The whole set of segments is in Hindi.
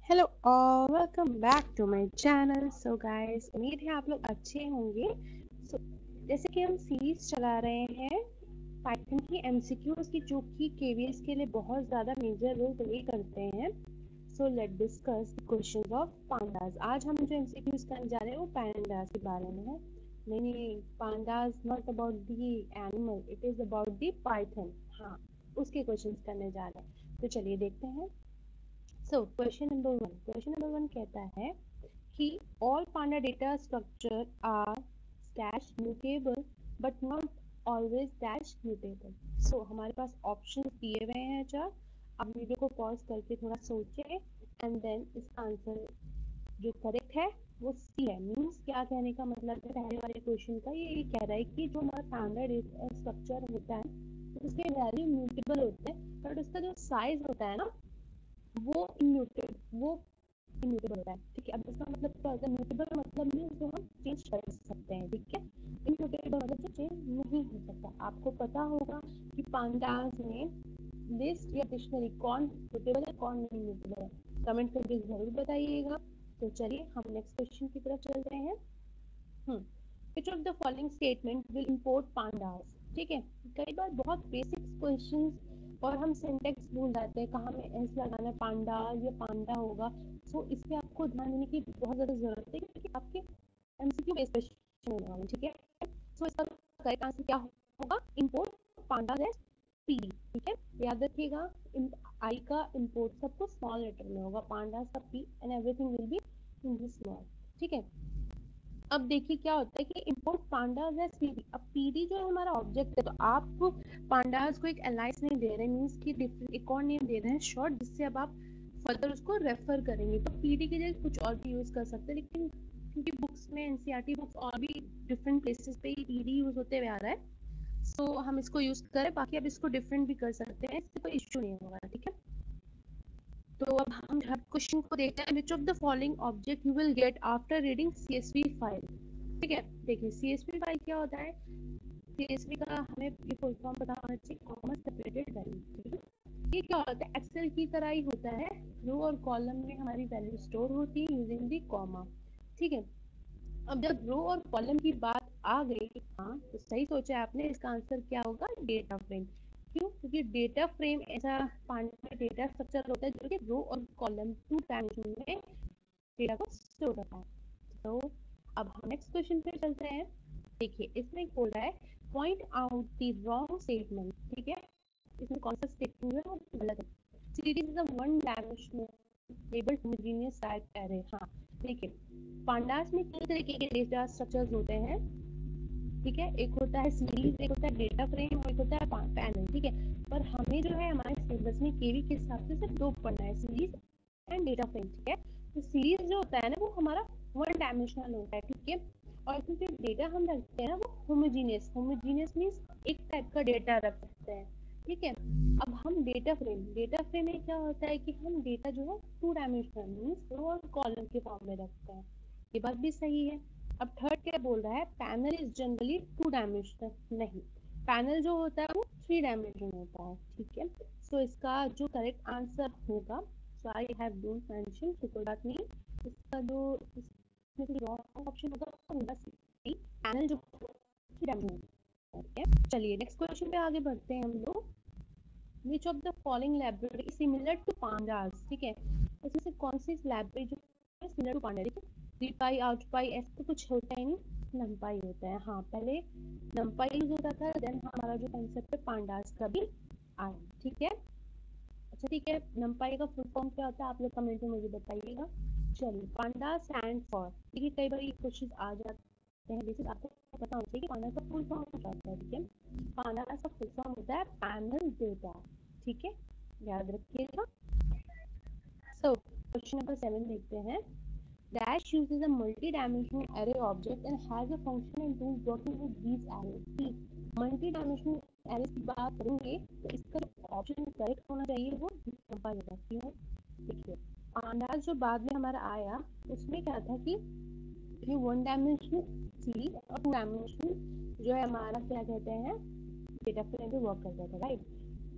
हेलो और welcome back to my channel. So guys, उम्मीद है आप लोग अच्छे होंगे। सो जैसे कि हम सीरीज चला रहे हैं पाइथन की एमसीक्यूज की, जो कि केवीएस के लिए बहुत ज़्यादा मेजर रोल प्ले करते हैं। So let discuss the questions of pandas. आज हम जो एमसीक्यूज करने जा रहे हैं वो पांडास के बारे में है। नहीं, pandas not about the animal, it is about the Python. हाँ, उसके क्वेश्चंस करने जा रहे हैं, तो चलिए देखते हैं। सो क्वेश्चन नंबर वन कहता है कि all panda data structure are dash mutable but not always dash mutable. So हमारे पास ऑप्शन दिए हुए हैं चार। अब वीडियो को पॉज करके थोड़ा सोचें एंड देन इसका आंसर जो करेक्ट है वो सी है। मीन्स क्या कहने का मतलब है, पहले वाले क्वेश्चन का ये कह रहा है कि जो हमारा पांडा स्ट्रक्चर होता है उसके वैल्यू म्यूटेबल होते हैं, बट उसका जो साइज होता है ना वो इम्यूटेबल होता है। ठीक है, अब इसका मतलब क्या होता है? म्यूटेबल मतलब में जो हम चेंज कर सकते हैं। ठीक है, इम्यूटेबल मतलब जो चेंज नहीं हो सकता। आपको पता होगा कि पांडास में लिस्ट या डिक्शनरी कौन म्यूटेबल है कौन नहीं म्यूटेबल है, कमेंट करके जरूर बताइएगा। तो चलिए हम नेक्स्ट क्वेश्चन की तरफ चल रहे हैं। Which of the following statement will import pandas? ठीक है, कई बार बहुत बेसिक क्वेश्चंस और हम सिंटेक्स भूल जाते हैं, कहाँ में एस लगाना है, पांडा या पांडा होगा। सो इस पे आपको ध्यान देने की बहुत ज़्यादा ज़रूरत है, क्योंकि आपके एमसीक्यू बेस्ड क्वेश्चन होने वाले हैं। ठीक है, सो इसका करेक्ट आंसर क्या होगा? इम्पोर्ट पांडा एज पीडी। ठीक है, याद रखिएगा, आई का इम्पोर्ट सबको स्मॉल लेटर में होगा, पांडा का P and everything will be in this small. ठीक है, अब देखिए क्या होता है कि इम्पोर्ट पांडास एज पीडी। अब पीडी जो है हमारा ऑब्जेक्ट है, तो आप पांडास को एक एलाइस नहीं दे रहे, मीन्स कि डिफरेंट एक और नेम दे रहे हैं शॉर्ट, जिससे अब आप फर्दर उसको रेफर करेंगे। तो पीडी की जगह कुछ और भी यूज कर सकते हैं, लेकिन क्योंकि बुक्स में एनसीईआरटी बुक्स और भी डिफरेंट प्लेसेस पे पीडी यूज होते हुए आ रहा है, सो हम इसको यूज करें। बाकी अब इसको डिफरेंट भी कर सकते हैं, इससे कोई इश्यू नहीं होगा। ठीक है, तो अब हम क्वेश्चन को देखते हैं। विच of the following object you will get after reading CSV file. ठीक है, देखिए सीएसवी फाइल क्या होता है। सीएसवी का हमें ये फुल फॉर्म पता होना चाहिए, कॉमा सेपरेटेड वैल्यू। ठीक है, ये क्या होता है? एक्सेल की तरह ही होता है, रो और कॉलम में हमारी वैल्यू स्टोर होती है यूजिंग दी कॉमा। ठीक है, अब जब रो और कॉलम की बात आ गई, हाँ तो सही सोचा आपने, इसका आंसर क्या होगा? Data frame. क्यों? क्योंकि डेटा फ्रेम ऐसा पांडा डेटा स्ट्रक्चर होता है जो कि रो और कॉलम टू डायमेंशन में डेटा को स्टोर करता है। तो अब हम नेक्स्ट क्वेश्चन पे चलते हैं। देखिए इसमें बोल रहा है point out the wrong statement. ठीक है, इसमें कौन सा स्टेटमेंट जो है वो गलत है। Series is a one dimensional labelled homogeneous type array. हाँ, देखिए पांडास में तीन तरीके के डेटा स्ट्रक्चर्स होते हैं। ठीक है, एक होता है सीरीज, एक होता है डेटा फ्रेम और एक होता है पैनल। ठीक है, पर हमें जो है हमारे सिलेबस में केवी के हिसाब से सिर्फ दो पढ़ना है, सीरीज एंड डेटा फ्रेम। ठीक है, तो सीरीज जो होता है ना वो हमारा वन डायमेंशनल होता है। ठीक है, और इसमें जो डेटा हम रखते हैं ना वो होमोजीनियस मीन्स एक टाइप का डेटा रख सकते हैं। ठीक है, अब हम डेटा फ्रेम में क्या होता है कि हम डेटा जो है टू डायमेंशनल मीन्स रो और कॉलम के फॉर्म में रखते हैं। ये बात भी सही है। अब थर्ड क्या बोल रहा है? Panel is generally two dimensional. नहीं, पैनल जो होता है वो थ्री डायमेंशन होता है। ठीक है, सो इसका जो करेक्ट आंसर होगा, सो आई हैव डोंट मेंशन, तो कोई बात नहीं, इसका जो इसमें से रॉन्ग ऑप्शन होगा वो होगा सी, पैनल जो थ्री डायमेंशन। ठीक है, चलिए नेक्स्ट क्वेश्चन पे आगे बढ़ते हैं हम लोग। Which of the following library similar to pandas. ठीक है, इसमें से कौन सी लाइब्रेरी जो है सिमिलर टू पांडा? ठीक है, रीपाई आउटपाई ऐसा तो कुछ होता ही नहीं, नमपाई होता है। हाँ, पहले नमपाई यूज होता था, देन हमारा जो कंसेप्ट है पांडास का भी आया। ठीक है, अच्छा ठीक है, नमपाई का फुल फॉर्म क्या होता है आप लोग कमेंट में मुझे बताइएगा। चलिए, पांडा स्टैंड फॉर, देखिए कई बार ये क्वेश्चन आ जाते हैं, बेसिक आपको पता होना चाहिए कि पांडा का फुल फॉर्म क्या होता है। ठीक है, पांडा का फुल फॉर्म होता है पैनल डेटा। ठीक है, याद रखिएगा। सो क्वेश्चन नंबर 7 देखते हैं। Dash uses a multi-dimensional array object and has a function and tools working with these arrays. multi-dimensional arrays की बात करेंगे तो इसका ऑप्शन करेक्ट होना चाहिए वो नंबर होगा। क्यों? देखिए पांडास जो बाद में हमारा आया उसमें क्या था कि ये वन डायमेंशनल सीरीज और टू डायमेंशनल जो है हमारा क्या कहते हैं डेटा फ्रेम पे वर्क करता था, राइट।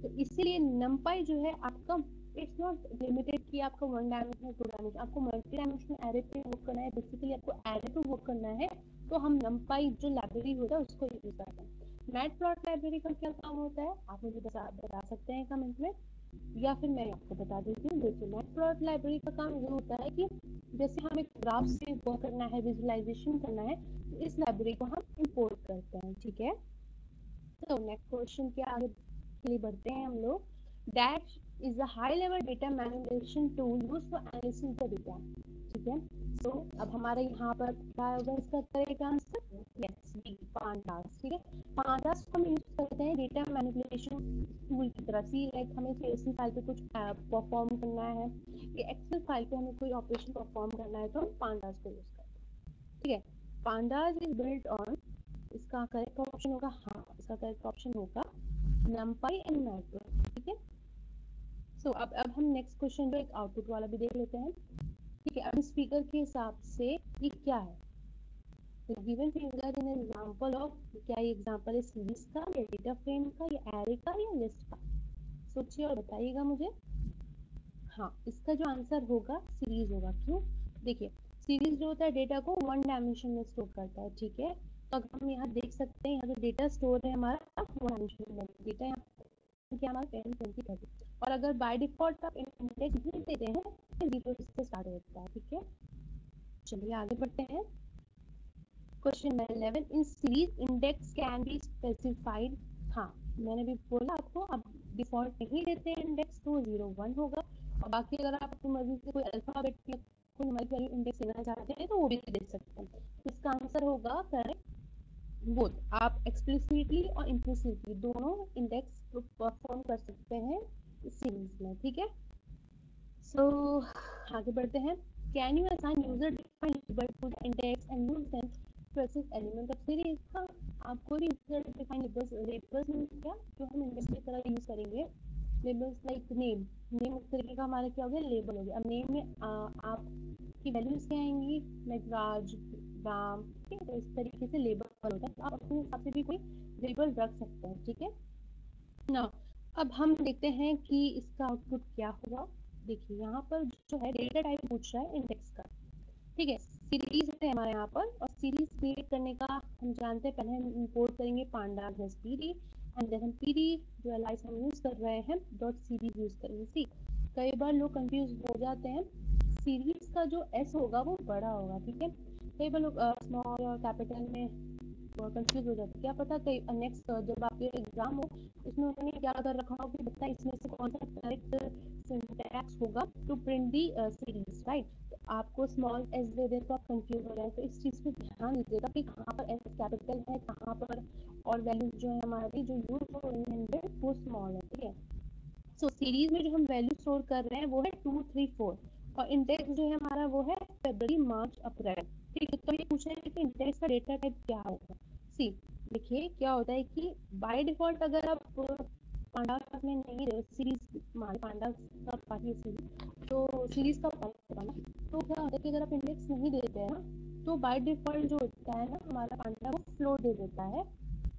तो इसीलिए नंपाई जो है आपका इट्स इट्स नॉट लिमिटेड कि आपको वन डायमेंशनल टू डायमेंशनल, आपको मल्टी डायमेंशनल एरे पे वर्क करना है, बेसिकली आपको एरे पे वर्क करना है, तो हम numpy जो लाइब्रेरी होता है उसको यूज करते हैं। मैटप्लॉट लाइब्रेरी का क्या काम होता है, आप मुझे बता सकते हैं कमेंट में, या फिर मैं आपको बता देती हूँ। देखिए मैटप्लॉट लाइब्रेरी का काम ये होता है कि जैसे हम एक ग्राफ से वर्क करना है, विजुअलाइजेशन करना है, तो इस लाइब्रेरी को हम इंपोर्ट करते हैं, ठीक है। तो नेक्स्ट क्वेश्चन के आगे के लिए बढ़ते हैं हम लोग। Dash is a high level data manipulation tool used for analysis the data, ठीक है। तो अब हमारे यहाँ पर क्या होगा इसका correct answer, yes B pandas, ठीक है। पांडास को हम यूज करते हैं डेटा मैनिपुलेशन टूल की तरह से, लाइक हमें सीएसवी फाइल पे कुछ परफॉर्म करना है या एक्सेल फाइल पे हमें कोई ऑपरेशन परफॉर्म करना है, तो हम पांडास को यूज करते हैं, ठीक है। पांडास इज बिल्ट ऑन, इसका करेक्ट ऑप्शन होगा, हाँ इसका करेक्ट ऑप्शन होगा numpy एंड मैटप्लॉट, ठीक है। सो अब हम नेक्स्ट क्वेश्चन जो एक आउटपुट वाला भी देख लेते हैं, ठीक है। अब स्पीकर के हिसाब से ये क्या है, तो given figure in example of, क्या ये एग्जांपल है सीरीज का या डेटा फ्रेम का या एरे का या लिस्ट का, सोचिए और बताइएगा मुझे। हाँ इसका जो आंसर होगा सीरीज होगा, क्यों, देखिए सीरीज जो होता है डेटा को वन डायमेंशन में स्टोर करता है, ठीक है। तो अगर हम यहाँ देख सकते हैं, यहाँ जो डेटा स्टोर है हमारा वन डायमेंशन में डेटा, यहाँ क्या हमारा 10 20 30, और अगर बाय डिफॉल्ट आप इंडेक्स भी देते हैं तो 0 से स्टार्ट होता है, ठीक है। चलिए आगे बढ़ते हैं। Question number 11, in series index can be specified, हाँ मैंने भी बोला आपको, आप डिफॉल्ट नहीं देते हैं इंडेक्स तो 0 1 होगा, और बाकी अगर आप अपनी मर्जी से कोई अल्फाबेट या कोई न्यूमेरिक वैल्यू इंडेक्स देना चाहते हैं तो वो भी दे सकते हैं। इसका आंसर होगा करेक्ट बोथ, आप एक्सप्लिसिटली और इम्प्लिसिटली दोनों इंडेक्स परफॉर्म कर सकते हैं इस सीरीज में, ठीक है। सो आगे बढ़ते हैं। Can you assign user defined label to the index and use them to access element of series, हाँ आप कोई user defined labels, labels means क्या, जो हम इंडेक्स की तरह यूज करेंगे, लेबल्स लाइक नेम, नेम उस तरीके का हमारा क्या हो गया, लेबल हो गया। अब नेम में आपकी वैल्यूज क्या आएंगी, लाइक राज, राम, ठीक है, तो इस तरीके से लेबल होता है, तो आप अपने हिसाब से भी कोई लेबल रख सकते हैं, ठीक है ना। अब हम देखते हैं कि इसका आउटपुट क्या होगा। देखिए यहाँ पर जो है डेटा टाइप पूछ रहा है इंडेक्स का, ठीक है। सीरीज है हमारे यहाँ पर, और सीरीज क्रिएट करने का हम जानते हैं, पहले हम इंपोर्ट करेंगे पांडास पीडी, एंड देन हम पीडी जो एलाइस हम यूज कर रहे हैं डॉट सीरीज यूज करेंगे। सी कई बार लोग कंफ्यूज हो जाते हैं, सीरीज का जो एस होगा वो बड़ा होगा, ठीक है। कई बार लोग स्मॉल और कैपिटल में कंफ्यूज हो जाते हैं, क्या पता कई नेक्स्ट जब आपके एग्जाम हो उसमें उन्होंने क्या कर रखा हो कि बता इसमें से कौन सा करेक्ट सिंटैक्स होगा to print the series, right. तो आपको स्मॉल एस दे दे तो आप कंफ्यूज हो जाए, तो इस चीज पे ध्यान दीजिएगा कि कहाँ पर एस कैपिटल है, कहाँ पर और वैल्यू जो है हमारी जो यूज हो रही है वो स्मॉल है, ठीक है। सो सीरीज में जो हम वैल्यू स्टोर कर रहे हैं वो है 2 3 4, और इंडेक्स जो है हमारा वो है फरवरी मार्च अप्रैल, ठीक है। तो ये पूछ रहे हैं कि इंडेक्स का डेटा टाइप क्या होगा। सी देखिए क्या होता है कि बाय डिफॉल्ट अगर आप पांडास में नहीं रहे, सीरीज पांडास का पार्टी सीरीज, तो सीरीज का पार्ट ना, तो क्या होता है कि अगर आप इंडेक्स नहीं देते हैं ना, तो बाय डिफॉल्ट जो होता है ना हमारा पांडा वो फ्लोट दे देता है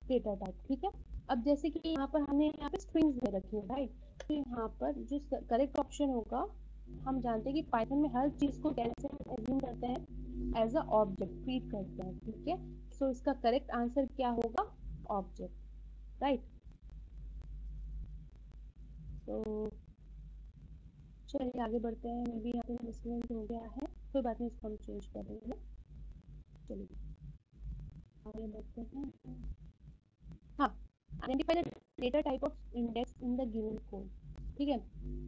डेटा टाइप, ठीक है। अब जैसे कि यहाँ पर हमने यहाँ पे स्ट्रिंग्स दे रखी है, राइट, तो यहाँ पर जो करेक्ट ऑप्शन होगा, हम जानते हैं कि पाइथन में हर चीज को कैसे एज्यूम करते हैं, एज अ ऑब्जेक्ट ट्रीट करते हैं, ठीक है। सो इसका करेक्ट आंसर क्या होगा, ऑब्जेक्ट, राइट। तो चलिए आगे बढ़ते हैं, मे बी यहाँ पे मिसमेच हो गया है, कोई बात नहीं, इसको हम चेंज कर देंगे। चलिए आगे बढ़ते हैं। हाँ, identify the data type of index in the given code, ठीक है।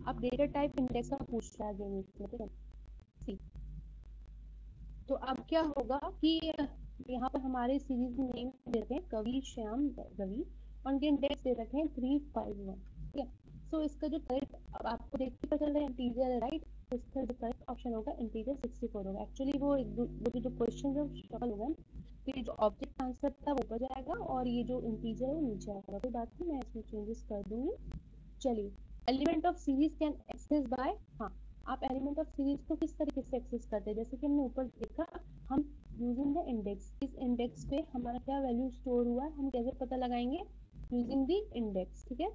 अब डेटा टाइप इंडेक्स का पूछ रहा है गिवन में, ठीक है। सी तो अब क्या होगा कि यहाँ पर हमारे सीरीज नेम दे रखे हैं कवि श्याम रवि, और उनके इंडेक्स दे रखे हैं 351, ठीक है। सो इसका जो करेक्ट, अब आपको देख के पता चल रहा है इंटीजर है, राइट, तो इसका जो करेक्ट ऑप्शन होगा इंटीजर 64 होगा। एक्चुअली वो जो क्वेश्चन है शफल हो गए, तो ये जो ऑब्जेक्ट आंसर था वो ऊपर जाएगा और ये जो इंटीजर है वो नीचे आएगा, कोई बात नहीं, मैं इसमें चेंजेस कर दूंगी। चलिए element of series can access by, हाँ आप एलिमेंट ऑफ सीरीज को किस तरीके से एक्सेस करते हैं, जैसे कि हमने ऊपर देखा, हम यूजिंग द इंडेक्स, इस इंडेक्स पे हमारा क्या वैल्यू स्टोर हुआ है हम कैसे पता लगाएंगे, यूजिंग द इंडेक्स, ठीक है।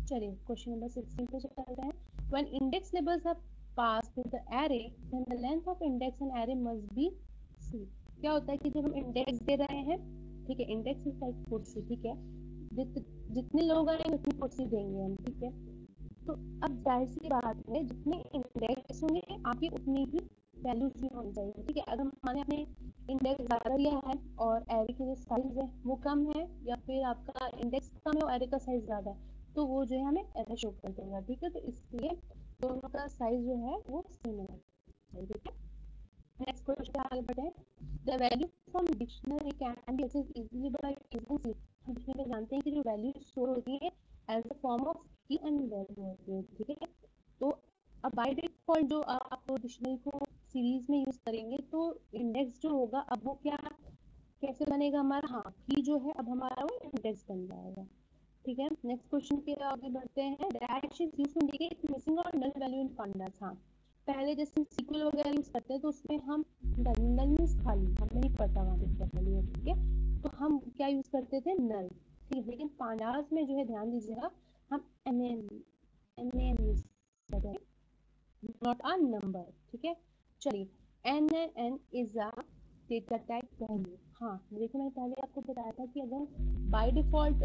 चलिए क्वेश्चन नंबर 16 पे चलते हैं। When index labels are passed to the array, then the length of index and array must be C. क्या होता है कि जब हम इंडेक्स दे रहे हैं, ठीक है, इंडेक्स इज लाइक कुर्सी, ठीक है, जितने लोग आएंगे उतनी कुर्सी देंगे हम, ठीक है। तो अब जाहिर सी बात है, जितने इंडेक्स होंगे आपकी उतनी ही वैल्यूज भी होनी चाहिए, ठीक है। अगर मैंने अपने इंडेक्स ज़्यादा लिया है और एरे की जो साइज है वो कम है, या फिर आपका इंडेक्स कम है और एरे का साइज ज़्यादा है, तो वो जो है हमें एरर शो कर देगा, ठीक है। तो इसलिए दोनों का साइज जो है वो सेम होना चाहिए, ठीक है। नेक्स्ट क्वेश्चन आगे बढ़े। The value from dictionary can be accessed easily by using C. हम डिक्शनरी जानते हैं कि जो वैल्यू स्टोर होती है एज अ फॉर्म ऑफ की एंड वैल्यू होती है, ठीक है। तो अब बाय डिफॉल्ट जो आप डिक्शनरी को सीरीज में यूज करेंगे, तो इंडेक्स जो होगा अब वो क्या कैसे बनेगा हमारा, हाँ, की जो है अब हमारा वो इंडेक्स बन जाएगा, ठीक है। नेक्स्ट क्वेश्चन के आगे बढ़ते हैं। Dash is used to indicate missing और नल वैल्यू इन पांडास। हाँ, पहले जैसे हम सीक्वल वगैरह यूज करते हैं तो उसमें हम नल मींस खाली, हमें नहीं पता वहां पे क्या वैल्यू है, ठीक है, तो हम क्या यूज करते थे, नल, ठीक है। लेकिन पांडास में जो है ध्यान दीजिएगा, हम एन यूज करते हैं, नॉट अ नंबर, ठीक है। चलिए, N is a data type value. हाँ, देखिए मैंने पहले आपको बताया था कि अगर बाय डिफॉल्ट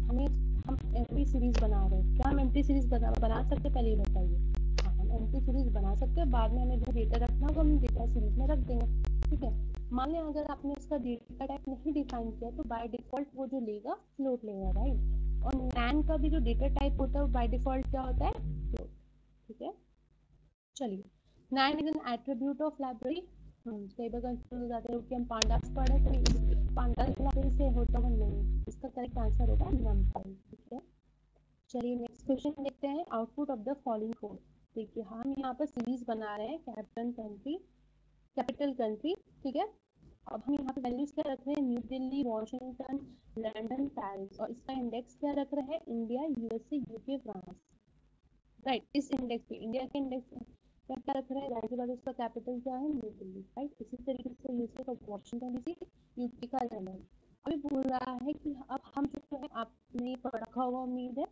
हमें हम एम्प्टी सीरीज बना रहे हैं, क्या हम एम्प्टी सीरीज बना सकते हैं, पहले ये बताइए। हाँ, हम एम्प्टी सीरीज बना सकते हैं, बाद में हमें जो डेटा रखना होगा हम डेटा सीरीज में रख देंगे, ठीक है। मान लें अगर आपने इसका डेटा टाइप नहीं डिफाइन किया तो बाय डिफॉल्ट वो जो लेगा फ्लोट लेगा, राइट। और नैन का भी जो डेटा टाइप होता है बाय डिफॉल्ट क्या होता है, फ्लोट, ठीक है। चलिए, nan is an attribute of library. कई बार कंफ्यूज हो जाते हैं कि हम पांडास पढ़ रहे हैं तो पांडास लाइब्रेरी से होता है, नहीं, इसका करेक्ट आंसर होगा नमपाई, ठीक है। चलिए नेक्स्ट क्वेश्चन देखते हैं। Output of the following code. देखिए हम यहाँ पर सीरीज बना रहे हैं, कैपिटल कंट्री, ठीक है। अब हम यहाँ पे वैल्यूज क्या रख रहे हैं, new Delhi, Washington, London, Paris, और इसका इंडेक्स क्या रख रहे हैं, India, USA, UK, France, right. इस इंडेक्स पे इंडिया के इंडेक्स क्या क्या रख रहा है, जाहिर सी बात है उसका कैपिटल क्या है, न्यू दिल्ली, राइट। इसी तरीके से यूएसए का वॉशिंगटन डीसी, यूके का लंदन। अभी बोल रहा है कि अब हम जो है आपने पढ़ा होगा उम्मीद है,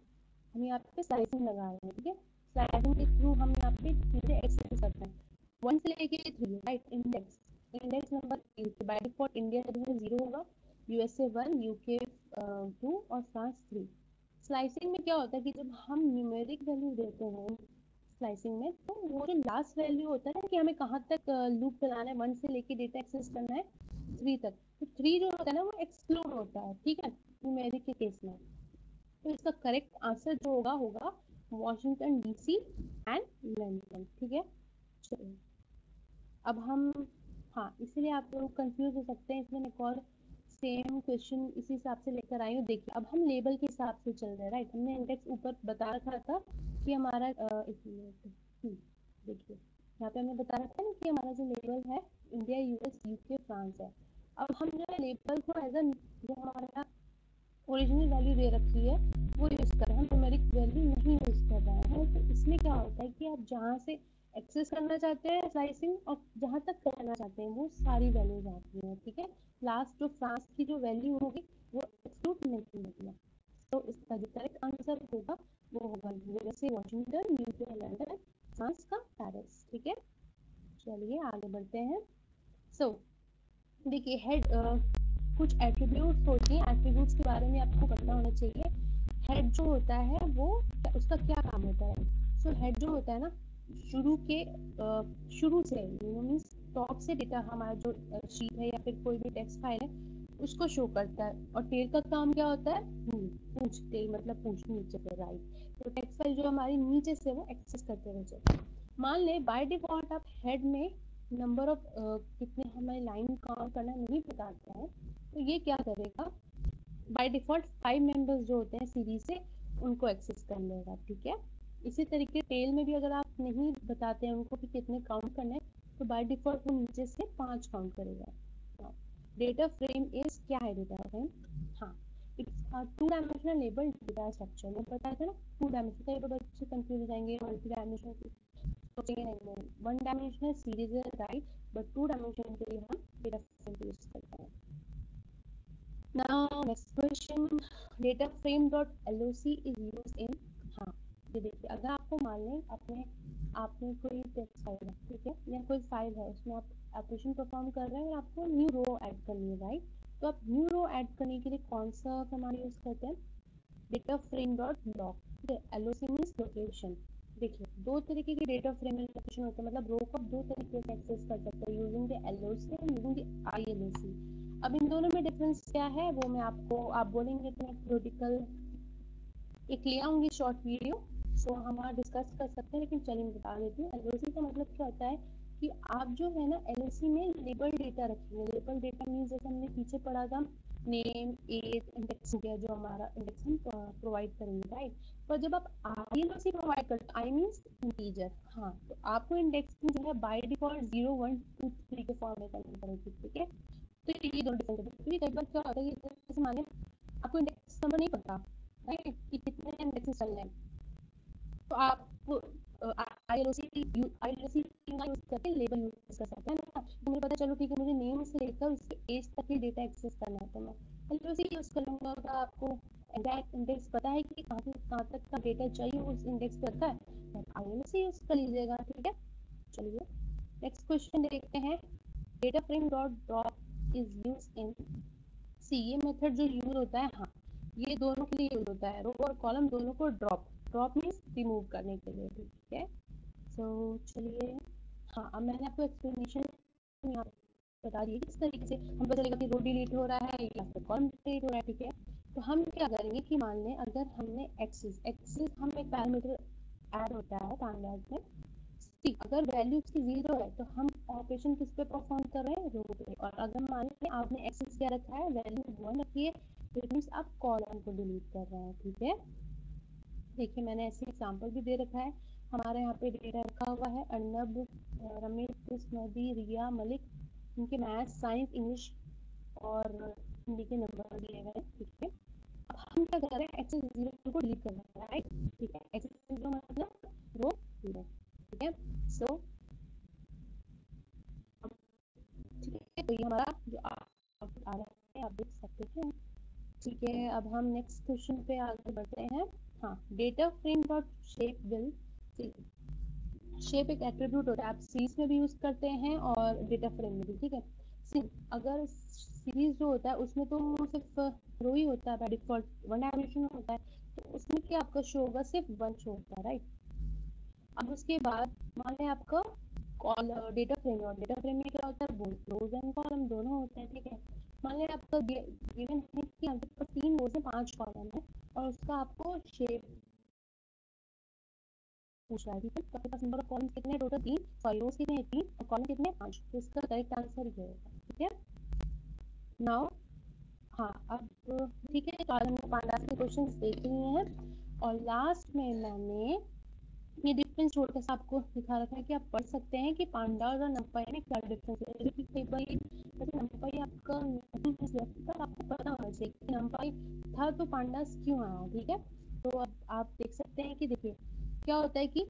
हम यहाँ पे स्लाइसिंग लगा रहे हैं, ठीक है। स्लाइसिंग के थ्रू हम यहाँ पे चीजें एक्सेस करते हैं, 1 से लेके 3, right. Index index number 3 by default India जो है 0 होगा, यूएसए 1, यूके 2 और फ्रांस 3। स्लाइसिंग में क्या होता है कि जब हम न्यूमेरिक वैल्यू देते हैं स्लाइसिंग में, तो वो जो लास्ट वैल्यू होता है ना कि हमें कहाँ तक लूप चलाना है, 1 से लेके डेटा एक्सेस करना है 3 तक, तो 3 जो होता है ना वो एक्सक्लूड होता है, ठीक है, न्यूमेरिक के केस में। तो इसका करेक्ट आंसर जो होगा वॉशिंगटन डीसी एंड लंदन, ठीक है। चलिए, अब हम, हाँ, इसलिए आप लोग कंफ्यूज हो सकते हैं, इसलिए मैं एक और सेम क्वेश्चन इसी हिसाब से लेकर आई हूँ। देखिए अब हम लेबल के हिसाब से चल रहे हैं, राइट। हमने इंडेक्स ऊपर बता रखा था कि हमारा एक मिनट, देखिए यहाँ पे हमने बता रखा है ना कि हमारा जो लेबल है इंडिया, यूएस, यूके, फ्रांस है। अब हम जो है लेबल को एज जो हमारा ओरिजिनल वैल्यू दे रखी है वो यूज कर रहे हैं, हम न्यूमेरिक वैल्यू नहीं यूज कर रहे हैं। तो इसमें क्या होता है कि आप जहाँ से एक्सेस करना चाहते हैं स्लाइसिंग और जहाँ तक करना चाहते हैं वो सारी वैल्यूज आती हैं, ठीक है। लास्ट जो फ्रांस की जो वैल्यू होगी वो एक्सक्लूड नहीं होगी। तो इसका जो करेक्ट आंसर होगा वो होगा USA Washington, UK London, France का पेरिस, ठीक है। चलिए आगे बढ़ते हैं। सो देखिए हेड कुछ एट्रीब्यूट्स होती हैं, एट्रीब्यूट्स के बारे में आपको पता होना चाहिए। हेड जो होता है वो उसका क्या काम होता है। सो हेड जो होता है ना, शुरू से मीन्स टॉप से डेटा हमारा जो शीट है या फिर कोई भी टेक्स्ट फाइल है उसको शो करता है। और टेल का काम क्या होता है, पूछ, टेल मतलब पूछ नीचे से, राइट। तो टेक्स्ट फाइल जो हमारी नीचे से वो एक्सेस करते हुए चलता है। मान ले बाय डिफॉल्ट आप हेड में नंबर ऑफ कितने हमें लाइन काउंट करना नहीं बताते हैं, तो ये क्या करेगा, बाय डिफॉल्ट 5 मेंबर्स जो होते हैं सीरीज से उनको एक्सेस कर लेगा, ठीक है। इसी तरीके टेल में भी अगर आप नहीं बताते हैं उनको कि कितने काउंट करना है, तो बाय डिफॉल्ट वो नीचे से 5 काउंट करेगा। डेटा फ्रेम इज क्या है, डेटा फ्रेम, हाँ, it's 2 dimensional label data structure. मैं बताया था ना 2 डायमेंशन, कई बार बच्चे कंफ्यूज हो जाएंगे मल्टी डायमेंशनल सोचेंगे, नहीं, 1 डायमेंशनल सीरीज है, राइट, बट 2 डायमेंशन के लिए हम डेटा फ्रेम यूज करते हैं। Now next question, data frame dot loc is used in, हाँ, ये देखिए, अगर आपको मान लें आपने कोई टेक्स्ट फाइल है, ठीक है, या कोई फाइल है, उसमें आप ऑपरेशन परफॉर्म कर रहे हैं और आपको न्यू रो ऐड करनी है, राइट? तो आप न्यू रो ऐड करने के लिए कौन सा कमांड यूज करते हैं? डेटा फ्रेम डॉट लॉक, ठीक है। LOC means location. देखिए, दो तरीके की डेटा फ्रेम में लोकेशन होता है, मतलब रो को आप दो तरीके से एक्सेस कर सकते हैं, using the LOC and using the ILOC. अब इन दोनों में डिफरेंस क्या है वो मैं आपको, आप बोलेंगे तो मैं थ्योरेटिकल एक ले आऊंगी शॉर्ट वीडियो, सो हम वहाँ डिस्कस कर सकते हैं, लेकिन चलिए मैं बता देती हूँ। एलओसी का मतलब क्या होता है कि आप जो है ना एलओसी में लेबल डेटा रखेंगे। लेबल डेटा मीन्स जैसे हमने पीछे पढ़ा था नेम एज इंडेक्स हो गया, जो हमारा इंडेक्स हम प्रोवाइड करेंगे, राइट? पर जब आप आईएलओसी प्रोवाइड करते आई मीन्स इंटीजर, हाँ, तो आपको इंडेक्स जो है बाय डिफॉल्ट 0 1 2 3 के फॉर्म में करनी पड़ेगी, ठीक है। तो ये दोनों डिफरेंस है, क्योंकि कई बार क्या होता है कि जैसे माने आपको इंडेक्स नंबर नहीं पता, राइट, कि कितने इंडेक्सेस चल रहे हैं, तो आप आईएलओसी का यूज करके लेबल यूज कर सकते हैं ना। तो मुझे पता चलो ठीक है, मुझे नेम से लेकर उसके एज तक ही डेटा एक्सेस करना है, तो मैं एलओसी यूज कर लूंगा। अगर आपको एग्जैक्ट इंडेक्स पता है कि कहाँ से कहाँ तक का डेटा चाहिए उस इंडेक्स पे रखा है, तो आईएलओसी यूज कर लीजिएगा, ठीक है। चलिए नेक्स्ट क्वेश्चन देखते हैं। Data frame dot drop is use in C, ये मेथड जो यूज होता है, हाँ, ये दोनों के लिए यूज होता है, रो और कॉलम दोनों को ड्रॉप मीन्स रिमूव करने के लिए, ठीक है। सो चलिए, हाँ, अब मैंने आपको एक्सप्लेनेशन यहाँ बता दी किस तरीके से हम पता चलेगा कि रो डिलीट हो रहा है या फिर कॉलम डिलीट हो रहा है, ठीक है। तो हम क्या करेंगे कि मान लें अगर हमने एक्सिस हम एक पैरामीटर ऐड होता है पांडास में, अगर वैल्यू उसकी 0 है तो हम ऑपरेशन किस पे परफॉर्म कर रहे हैं? रो पे। और अगर मान लें आपने एक्सेस क्या रखा है, वैल्यू 1 रखी है, तो इट मींस आप कॉलम को डिलीट कर रहे हैं, ठीक है। देखिए मैंने ऐसे एग्जांपल भी दे रखा है। हमारे यहाँ पे डेटा रखा हुआ है अर्नब, रमेश, कृष्णदी, रिया, मलिक, इनके मैथ्स साइंस इंग्लिश और हिंदी के नंबर दिए गए, ठीक है। अब हम क्या कर रहे हैं, एक्सेस 0 को डिलीट कर रहे हैं, राइट, ठीक है। एक्सेस 0 मतलब रो 0, ठीक है। सो ठीक है, तो ये हमारा जो आ रहा है आप देख सकते हैं, ठीक है। अब हम नेक्स्ट क्वेश्चन पे आगे बढ़ते हैं। हाँ, data frame dot shape will, shape एक एट्रीब्यूट होता है, आप सीरीज में भी यूज करते हैं और डेटा फ्रेम में भी, ठीक है। अगर सीरीज जो होता है उसमें तो सिर्फ रो ही होता है, बाय डिफॉल्ट वन डायमेंशन होता है, तो उसमें क्या आपका शो होगा, सिर्फ वन शो होता है, राइट। अब उसके बाद मान लें आपका डेटा फ्रेम, और डेटा फ्रेम में क्या होता है, रोज एंड कॉलम दोनों होते हैं, ठीक है। मान लें आपका गिवन है कि आपके पास 3 रोज है 5 कॉलम है, और उसका आपको शेप पूछ रहा है, ठीक है। तो आपके पास नंबर ऑफ कॉलम कितने हैं टोटल? 3, सॉरी रोज कितने हैं? 3, और कॉलम कितने हैं? 5। तो इसका करेक्ट आंसर ये होगा, ठीक है। नाउ, हाँ, अब ठीक है, तो आज हमने पांडास के क्वेश्चन देख लिए हैं, और लास्ट में मैंने ये डिफरेंस छोटा सा आपको दिखा रखा है कि आप पढ़ सकते हैं कि पांडास और नंपाई में क्या डिफरेंस है। क्योंकि कई बार जैसे नंपाई आपका पर आपको पता होना चाहिए कि नंपाई था तो पांडास क्यों आया, ठीक है। तो अब आप देख सकते हैं कि देखिए क्या होता है कि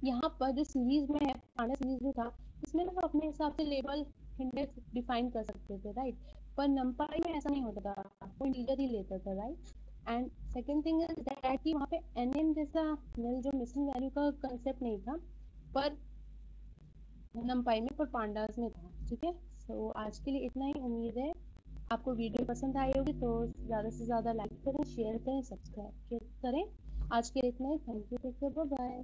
यहाँ पर जो सीरीज में है, पांडास सीरीज जो था, इसमें ना अपने हिसाब से लेबल इंडेक्स डिफाइन कर सकते थे, राइट। पर नंपाई में ऐसा नहीं होता था, वो इंटीजर ही लेता था, right. And second thing is that कि वहाँ पे एनएम जैसा नल जो मिसिंग वैल्यू का कंसेप्ट नहीं था, पर नंपाई में, पर पांडास में था, ठीक है। सो आज के लिए इतना ही। उम्मीद है आपको वीडियो पसंद आई होगी, तो ज़्यादा से ज़्यादा लाइक करें, शेयर करें, सब्सक्राइब करें। आज के लिए इतना ही। Thank you, take care, bye bye.